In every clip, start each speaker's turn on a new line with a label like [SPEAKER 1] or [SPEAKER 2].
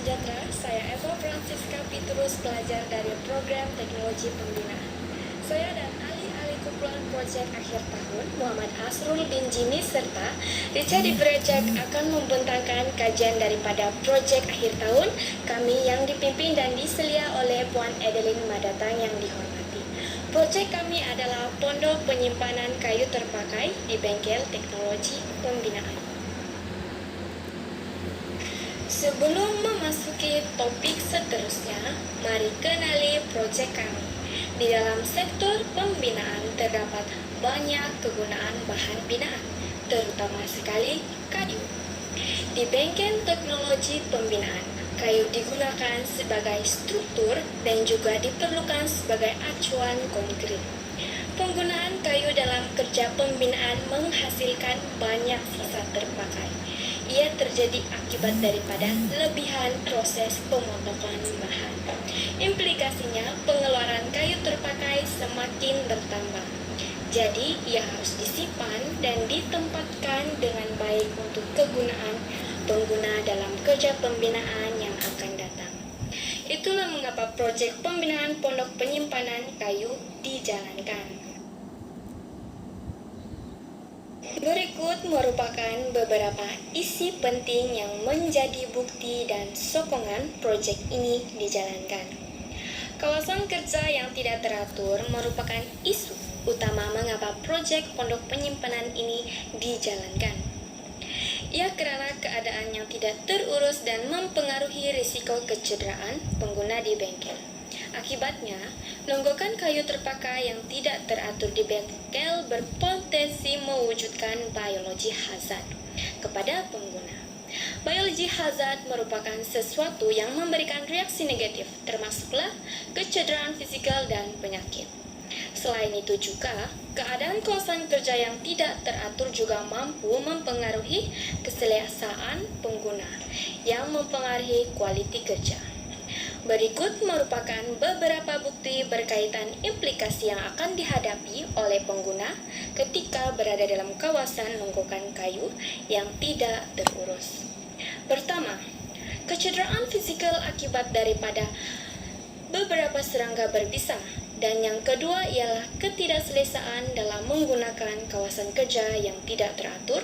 [SPEAKER 1] sejahtera, saya Eva Francisca Petrus, pelajar dari program Teknologi Pembinaan. Saya dan ahli-ahli kumpulan proyek akhir tahun, Muhammad Asrul bin Jimmy serta Richard Ibrejak akan membentangkan kajian daripada proyek akhir tahun kami yang dipimpin dan diselia oleh Puan Edelin Madatang yang dihormati. Proyek kami adalah Pondok Penyimpanan Kayu Terpakai di Bengkel Teknologi Pembinaan. Sebelum memasuki topik seterusnya, mari kenali proyek kami. Di dalam sektor pembinaan terdapat banyak kegunaan bahan binaan, terutama sekali kayu. Di bengkel teknologi pembinaan, kayu digunakan sebagai struktur dan juga diperlukan sebagai acuan konkret. Penggunaan kayu dalam kerja pembinaan menghasilkan banyak sisa terpakai. Ia terjadi akibat daripada lebihan proses pemotongan bahan. Implikasinya, pengeluaran kayu terpakai semakin bertambah. Jadi, ia harus disimpan dan ditempatkan dengan baik untuk kegunaan pengguna dalam kerja pembinaan yang akan datang. Itulah mengapa proyek pembinaan pondok penyimpanan kayu dijalankan. Berikut merupakan beberapa isi penting yang menjadi bukti dan sokongan proyek ini dijalankan. Kawasan kerja yang tidak teratur merupakan isu utama mengapa proyek pondok penyimpanan ini dijalankan. Ia karena keadaan yang tidak terurus dan mempengaruhi risiko kecederaan pengguna di bengkel. Akibatnya, longgokan kayu terpakai yang tidak teratur di bengkel berpotensi mewujudkan biologi hazard kepada pengguna. Biologi hazard merupakan sesuatu yang memberikan reaksi negatif, termasuklah kecederaan fisikal dan penyakit. Selain itu juga, keadaan kawasan kerja yang tidak teratur juga mampu mempengaruhi keselesaan pengguna, yang mempengaruhi kualitas kerja. Berikut merupakan beberapa bukti berkaitan implikasi yang akan dihadapi oleh pengguna ketika berada dalam kawasan longgokan kayu yang tidak terurus. Pertama, kecederaan fisikal akibat daripada beberapa serangga berbisa. Dan yang kedua ialah ketidakselesaan dalam menggunakan kawasan kerja yang tidak teratur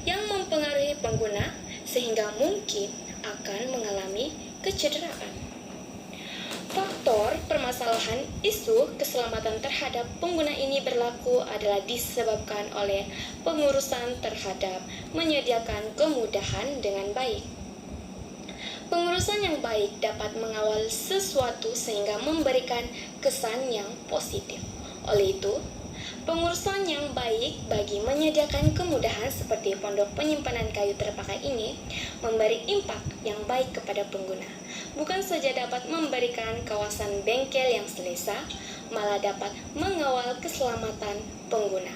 [SPEAKER 1] yang mempengaruhi pengguna sehingga mungkin akan mengalami kecederaan. Faktor permasalahan isu keselamatan terhadap pengguna ini berlaku adalah disebabkan oleh pengurusan terhadap menyediakan kemudahan dengan baik. Pengurusan yang baik dapat mengawal sesuatu sehingga memberikan kesan yang positif. Oleh itu, pengurusan yang baik bagi menyediakan kemudahan seperti pondok penyimpanan kayu terpakai ini memberi impak yang baik kepada pengguna. Bukan saja dapat memberikan kawasan bengkel yang selesa, malah dapat mengawal keselamatan pengguna.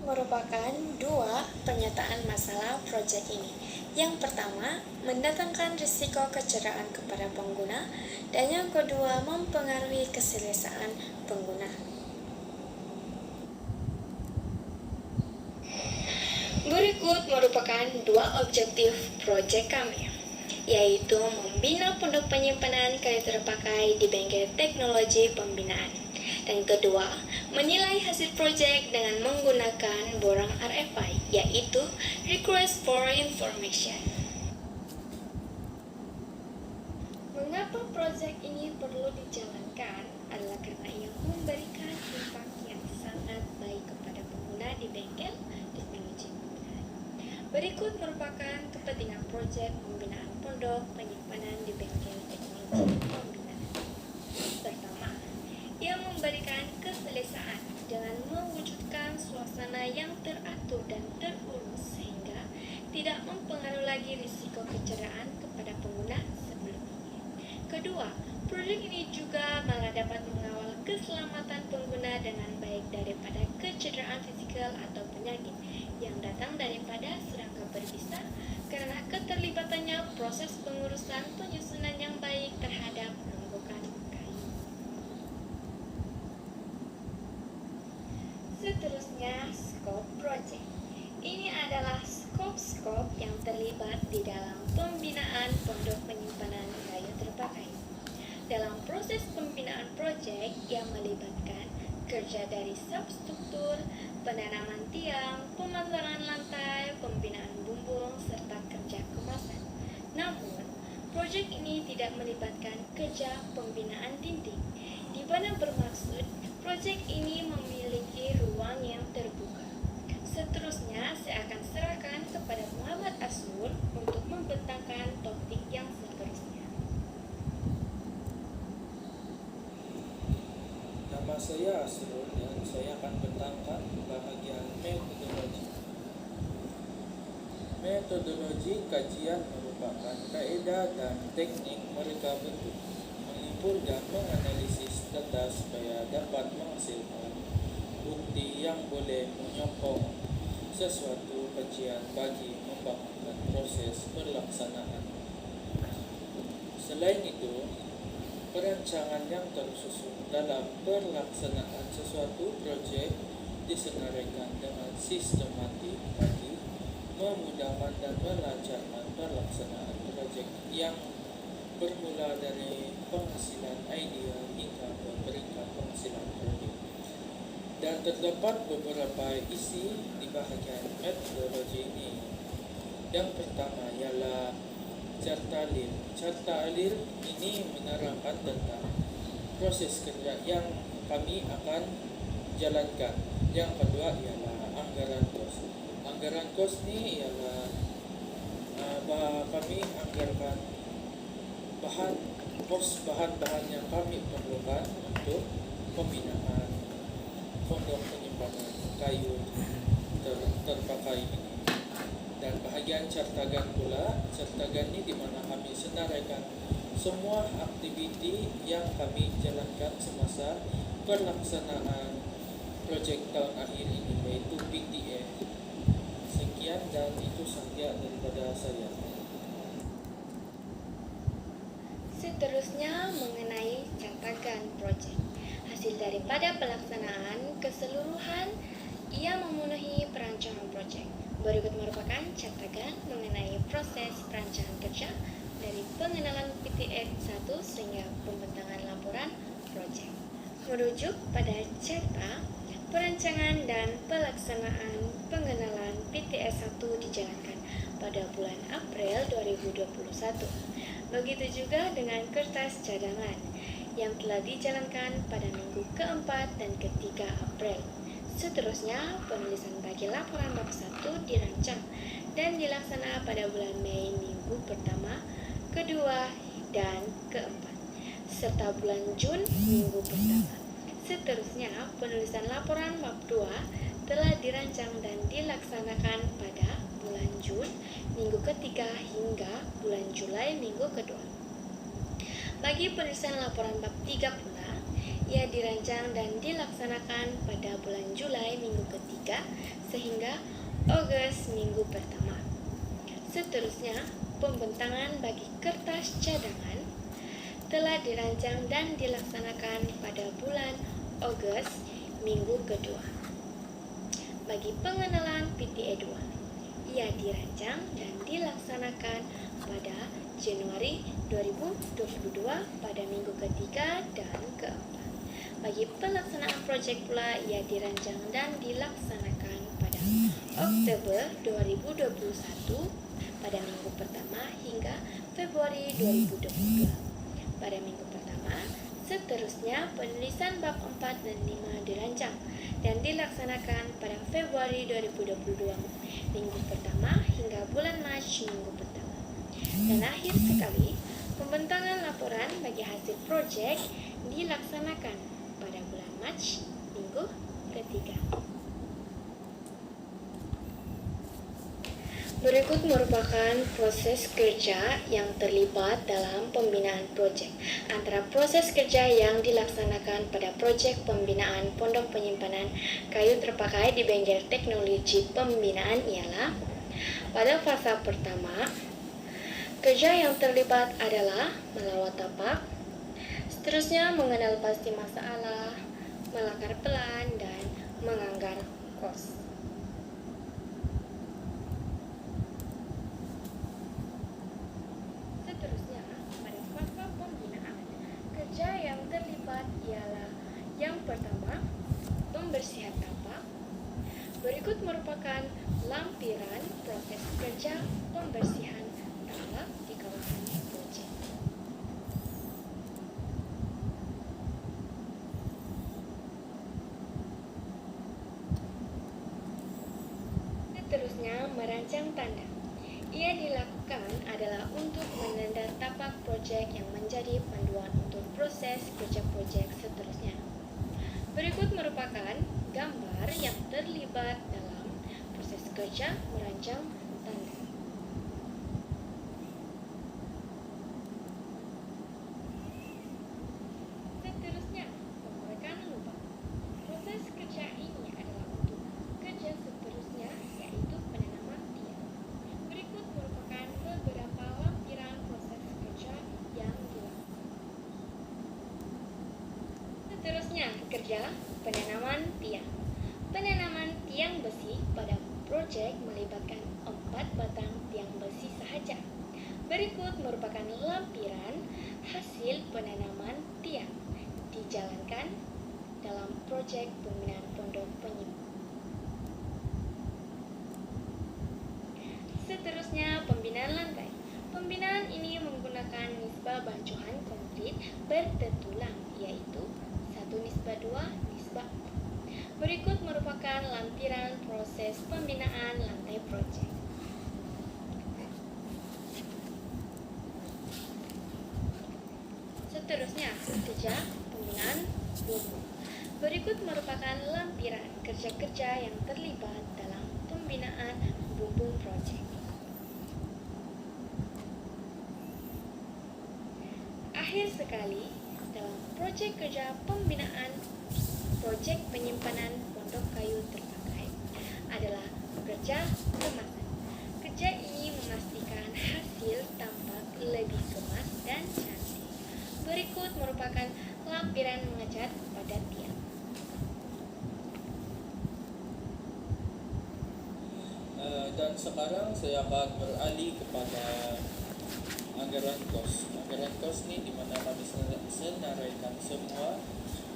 [SPEAKER 1] Merupakan dua pernyataan masalah proyek ini. Yang pertama, mendatangkan risiko kecederaan kepada pengguna, dan yang kedua, mempengaruhi keselesaan pengguna. Berikut merupakan dua objektif proyek kami, yaitu membina pondok penyimpanan kayu terpakai di bengkel teknologi pembinaan. Dan kedua, menilai hasil proyek dengan menggunakan borang RFI, yaitu Request for Information. Mengapa proyek ini perlu dijalankan adalah karena ia memberikan impak yang sangat baik kepada pengguna di bengkel teknologi pembinaan. Berikut merupakan kepentingan proyek pembinaan pondok penyimpanan di bengkel teknologi pembinaan. Pertama, ia memberikan keselesaan dengan mewujudkan suasana yang teratur dan terurus sehingga tidak mempengaruhi lagi risiko kecederaan kepada pengguna sebelum ini. Kedua, proyek ini juga malah dapat mengawal keselamatan pengguna dengan baik daripada kecederaan fisikal atau penyakit yang datang daripada serangga berbisa karena keterlibatannya proses pengurusan penyusunan yang baik terhadap longgokan kayu. Seterusnya, skop proyek. Ini adalah skop-skop yang terlibat di dalam pembinaan pondok penyimpanan kayu terpakai. Dalam proses pembinaan proyek yang melibatkan kerja dari substruktur, penanaman tiang, pemasangan lantai, pembinaan bumbung, serta kerja kemasan. Namun, proyek ini tidak melibatkan kerja pembinaan dinding, di mana bermaksud proyek ini memiliki ruang yang terbuka. Seterusnya, saya akan serahkan kepada Muhammad Asrul untuk membentangkan topik yang seterusnya.
[SPEAKER 2] Nama saya Asrul dan saya akan bentangkan bahagian metodologi. Metodologi kajian merupakan kaidah dan teknik mereka bentuk, mengumpul dan menganalisis data supaya dapat menghasilkan bukti yang boleh menyokong sesuatu kajian bagi membangunkan proses pelaksanaan. Selain itu, perancangan yang tersusun dalam pelaksanaan sesuatu proyek disenaraikan dengan sistematik bagi memudahkan dan melancarkan pelaksanaan proyek yang bermula dari penghasilan idea hingga memberikan penghasilan proyek. Dan terdapat beberapa isi di bahagian metodologi ini. Yang pertama ialah carta alir. Carta alir ini menerangkan tentang proses kerja yang kami akan jalankan. Yang kedua ialah anggaran kos. Anggaran kos ini ialah kami anggarkan bahan-bahan yang kami perlukan untuk pembinaan pondok penyimpanan kayu terpakai ini. Dan bahagian cartagan pula, cartagan ini di mana kami senaraikan semua aktiviti yang kami jalankan semasa pelaksanaan projek tahun akhir ini, yaitu PTF. Sekian dan itu saja daripada saya.
[SPEAKER 1] Seterusnya mengenai catatan proyek. Hasil daripada pelaksanaan keseluruhan ia memenuhi perancangan proyek. Berikut merupakan catatan mengenai proses perancangan kerja dari pengenalan PTF 1 sehingga pembentangan laporan proyek. Merujuk pada carta, perancangan dan pelaksanaan pengenalan PTS 1 dijalankan pada bulan April 2021. Begitu juga dengan kertas cadangan yang telah dijalankan pada minggu keempat dan ketiga April. Seterusnya, penulisan bagi laporan bab 1 dirancang dan dilaksana pada bulan Mei minggu pertama, kedua, dan keempat, serta bulan Jun minggu pertama. Seterusnya, penulisan laporan bab 2 telah dirancang dan dilaksanakan pada bulan Jun minggu ketiga hingga bulan Julai minggu kedua. Bagi penulisan laporan bab 3 pula, ia dirancang dan dilaksanakan pada bulan Julai minggu ketiga sehingga Agustus minggu pertama. Seterusnya, pembentangan bagi kertas cadangan telah dirancang dan dilaksanakan pada bulan Agustus minggu kedua. Bagi pengenalan PTA 2, ia dirancang dan dilaksanakan pada Januari 2022 pada minggu ketiga dan keempat. Bagi pelaksanaan proyek pula, ia dirancang dan dilaksanakan pada Oktober 2021 pada minggu pertama hingga Februari 2022 pada minggu pertama. Seterusnya, penulisan bab 4 dan 5 dirancang dan dilaksanakan pada Februari 2022 minggu pertama hingga bulan Mac minggu pertama. Dan akhir sekali, pembentangan laporan bagi hasil proyek dilaksanakan pada bulan Mac minggu ketiga. Berikut merupakan proses kerja yang terlibat dalam pembinaan proyek. Antara proses kerja yang dilaksanakan pada proyek pembinaan pondok penyimpanan kayu terpakai di Bengkel Teknologi Pembinaan ialah: pada fase pertama, kerja yang terlibat adalah melawat tapak, seterusnya mengenal pasti masalah, melangkar pelan, dan menganggar kos. kerja pembersihan tambak di kawasan proyek. Seterusnya, merancang tanda. Ia dilakukan adalah untuk menanda tapak proyek yang menjadi panduan untuk proses kerja proyek seterusnya. Berikut merupakan gambar yang terlibat dalam proses kerja merancang tanda. Seterusnya, penggorekan lubang. Proses kerja ini adalah untuk kerja seterusnya, yaitu penanaman tiang. Berikut merupakan beberapa lampiran proses kerja yang dilakukan. Seterusnya, kerja penanaman tiang. Penanaman tiang besi pada proyek melibatkan 4 batang tiang besi sahaja. Berikut merupakan lampiran hasil penanaman tiang dijalankan dalam proyek pembinaan pondok penyimpanan. Seterusnya, pembinaan lantai. Pembinaan ini menggunakan nisbah bancuhan konkrit bertetulang, yaitu 1:2:4. Berikut merupakan lampiran proses pembinaan lantai proyek. Seterusnya, kerja pembinaan bumbung. Berikut merupakan lampiran kerja-kerja yang terlibat dalam pembinaan bumbung proyek. Akhir sekali, dalam proyek kerja pembinaan proyek penyimpanan pondok kayu terpakai adalah kerja kemasan. Kerja ini memastikan hasil tampak lebih kemas dan cantik. Berikut merupakan lampiran mengecat pada tiang.
[SPEAKER 2] Dan sekarang saya akan beralih kepada anggaran kos. Anggaran kos ini di mana kami senaraikan semua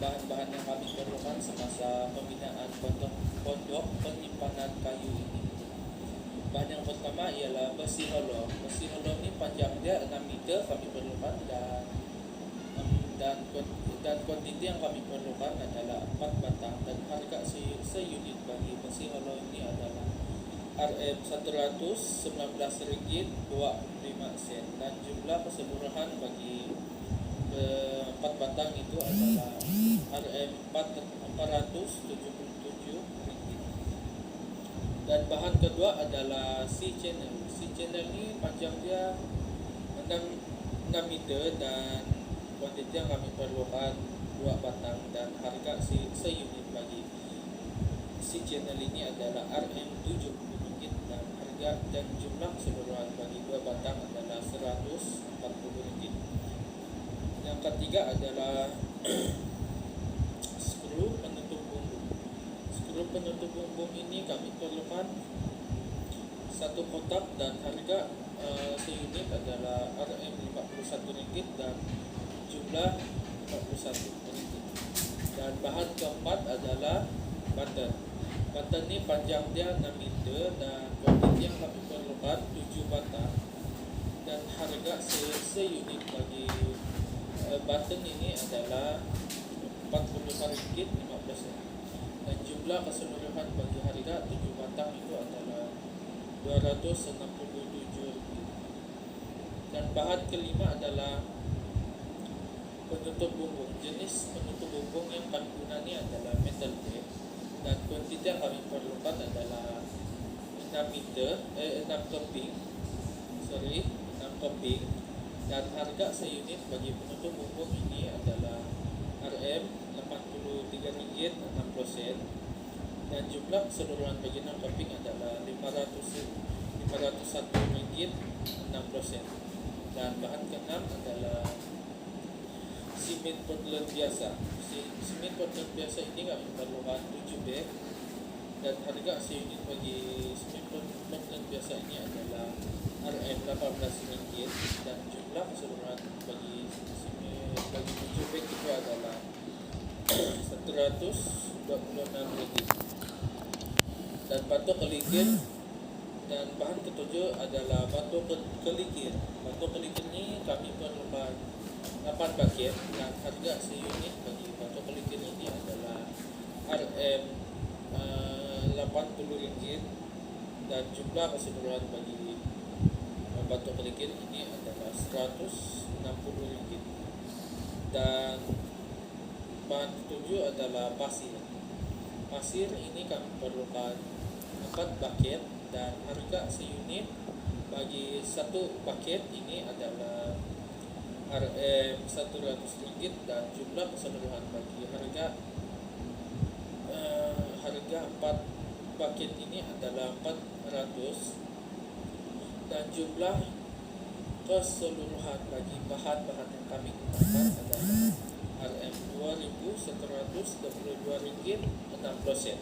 [SPEAKER 2] bahan-bahan yang kami perlukan semasa pembinaan pondok penyimpanan kayu ini. Bahan yang pertama ialah besi hollow. Besi hollow ini panjang dia 6 meter kami perlukan dan kuantiti yang kami perlukan adalah 4 batang dan harga seunit bagi besi hollow ini adalah Rp100 Rp19.25 dan jumlah keseluruhan bagi 4 batang itu adalah Rp477. Dan bahan kedua adalah C-channel. C-channel ini panjang dia 6 meter dan kuantiti yang kami perlukan 2 batang dan harga seunit bagi C-channel ini adalah Rp70 dan harga dan jumlah keseluruhan bagi 2 batang adalah Rp140. Yang ketiga adalah skru penutup bumbung. Skru penutup bumbung ini kami perlukan 1 kotak dan harga seunit adalah Rp51 dan jumlah Rp41. Dan bahan keempat adalah button. Button ini panjang dia 6 meter dan kuantiti yang kami perlukan 7 batang dan harga seunit bagi button ini adalah Rp45.15 dan jumlah keseluruhan bagi harga 7 batang itu adalah Rp267. Dan bahan kelima adalah penutup bumbung. Jenis penutup bumbung yang kami guna ini adalah metal plate dan kuantiti yang kami perlukan adalah 6 keping dan harga seunit bagi penutup bumbung ini adalah Rp83.60 dan jumlah keseluruhan bagi 6 keping adalah Rp501.60 dan bahan keenam adalah simen Portland biasa. Simen Portland biasa ini kami perlukan 7 bag dan harga seunit bagi simen Portland biasa ini adalah Rp18 dan jumlah keseluruhan bagi 7 bag itu adalah Rp126. Dan patok kelinggir Dan bahan ketujuh adalah batu kelikir. Batu kelikir ini kami perlukan 8 bucket dan harga seunit bagi batu kelikir ini adalah RM Rp80 dan jumlah keseluruhan bagi batu kelikir ini adalah Rp160. Dan bahan ketujuh adalah pasir. Pasir ini kami perlukan 4 bucket dan harga seunit bagi satu bucket ini adalah RM100 dan jumlah keseluruhan bagi harga 4 bucket ini adalah 400 dan jumlah keseluruhan bagi bahan-bahan yang kami gunakan adalah RM2.122.60.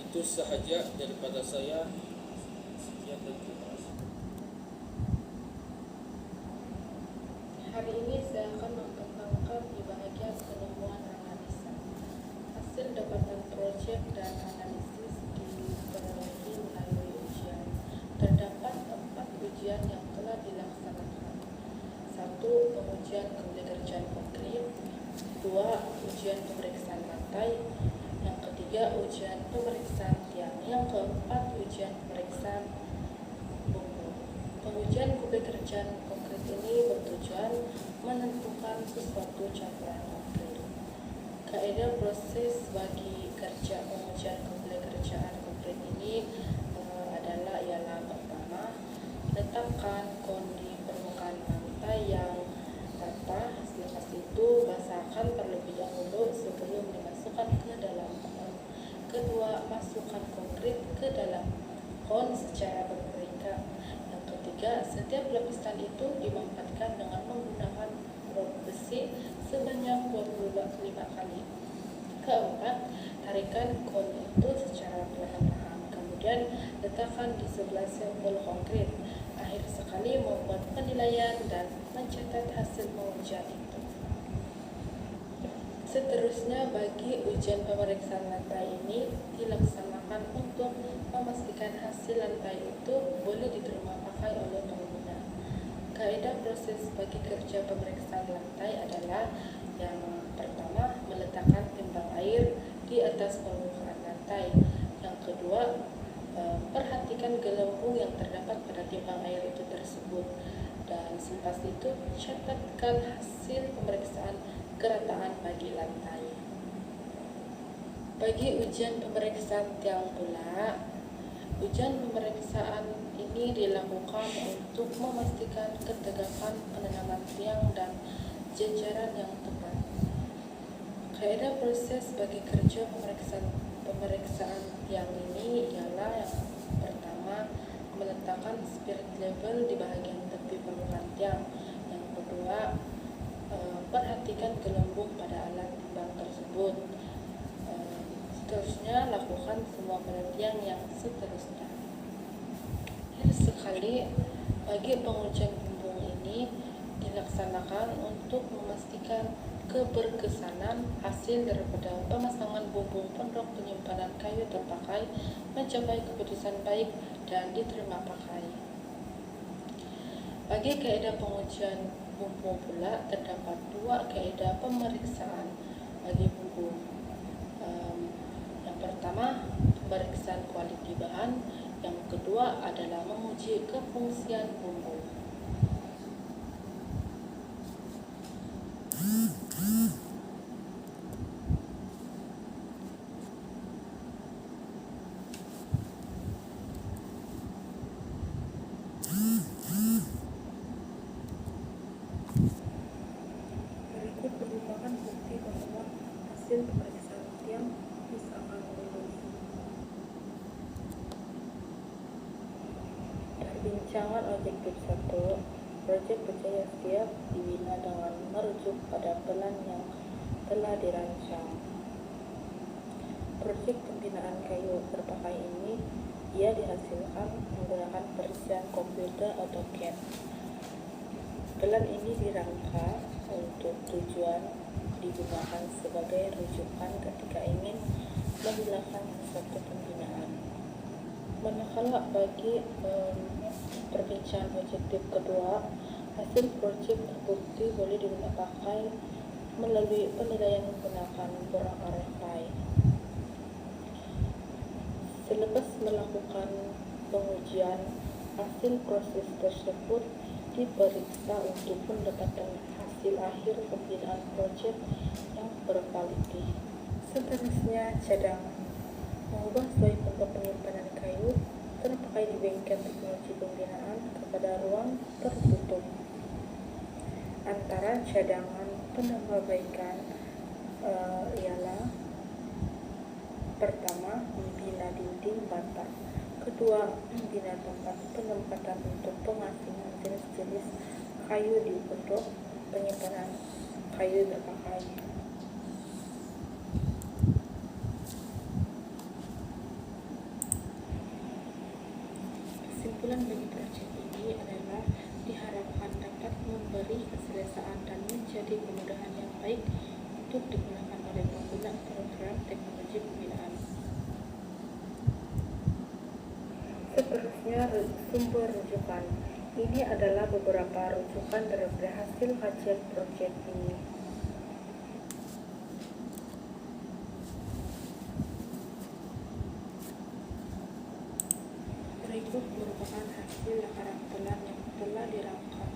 [SPEAKER 2] Itu sahaja daripada saya. Sekian dan terima kasih.
[SPEAKER 3] Hari ini saya akan mengembangkan di bagian penemuan analisa. Hasil dapatan proyek dan analisis diperolehi melalui ujian. Terdapat 4 ujian yang telah dilaksanakan. 1. Pengujian kerjaan konkret. 2. Ujian pemeriksaan lantai. Yang ketiga, ujian pemeriksaan tiang. Yang keempat, ujian pemeriksaan bumbu. Pengujian kerjaan konkret ini bertujuan menentukan sesuatu campuran konkret. Kaidah proses bagi kerja pengujian kerjaan konkret ini adalah pertama, letakkan kon di permukaan lantai yang rata. Selepas itu basahkan terlebih dahulu sebelum dimasukkan ke dalam kon. Kedua, masukkan konkret ke dalam kon secara berbeda. Yang ketiga, setiap lapisan itu dimampatkan dengan menggunakan rod besi sebanyak 25 kali. Keempat, tarikan kon itu secara perlahan-lahan. Kemudian letakkan di sebelah sampel konkret. Akhir sekali membuat penilaian dan mencatat hasil pengujian itu. Seterusnya, bagi ujian pemeriksaan lantai ini dilaksanakan untuk memastikan hasil lantai itu boleh diterima pakai oleh pengguna. Kaidah proses bagi kerja pemeriksaan lantai adalah yang pertama, meletakkan timbang air di atas permukaan lantai. Yang kedua, perhatikan gelembung yang terdapat pada timbang air itu tersebut. Dan selepas itu, catatkan hasil pemeriksaan kerataan bagi lantai. Bagi ujian pemeriksaan tiang pula, ujian pemeriksaan ini dilakukan untuk memastikan ketegakan penanaman tiang dan jajaran yang tepat. Kaidah proses bagi kerja pemeriksaan tiang ini ialah yang pertama, meletakkan spirit level di bahagian tepi permukaan tiang. Yang kedua, perhatikan gelembung pada alat timbang tersebut. Seterusnya, lakukan semua penelitian yang seterusnya. Akhir sekali, bagi pengujian bumbung ini dilaksanakan untuk memastikan keberkesanan hasil daripada pemasangan bumbung pondok penyimpanan kayu terpakai mencapai keputusan baik dan diterima pakai. Bagi kaidah pengujian bumbung pula, terdapat 2 kaidah pemeriksaan bagi bumbung. Yang pertama, pemeriksaan kualiti bahan. Yang kedua adalah menguji kefungsian bumbung. Berikut merupakan bukti bahwa hasil pemeriksaan tiang misalkan lulus. Perbincangan objektif 1. Proyek Berjaya Siap dibina dengan merujuk pada plan yang telah dirancang. Proyek pembinaan kayu terpakai ini dihasilkan menggunakan perizinan komputer AutoCAD. Plan ini dirangka untuk tujuan digunakan sebagai rujukan ketika ingin memulakan suatu pembinaan. Manakala bagi perbincangan objektif kedua, hasil proyek terbukti boleh dipakai melalui penilaian menggunakan borang RFI. Selepas melakukan pengujian, hasil proses tersebut diperiksa untuk mendapatkan hasil akhir pembinaan proyek yang berkualitas. Seterusnya, cadangan mengubah suai bentuk penyimpanan kayu terpakai di bengkel teknologi pembinaan kepada ruang tertutup. Antara cadangan penambahbaikan ialah pertama, membina dinding bata. Kedua, membina tempat penempatan untuk pengasingan jenis-jenis kayu di bentuk penyimpanan kayu terpakai. Kesimpulan bagi proyek ini adalah diharapkan dapat memberi keselesaan dan menjadi kemudahan yang baik untuk digunakan oleh pengguna program teknologi pembinaan. Seterusnya, sumber rujukan. Ini adalah beberapa rujukan dari hasil kajian proyek ini. Berikut merupakan hasil lakaran telan yang telah dirangkum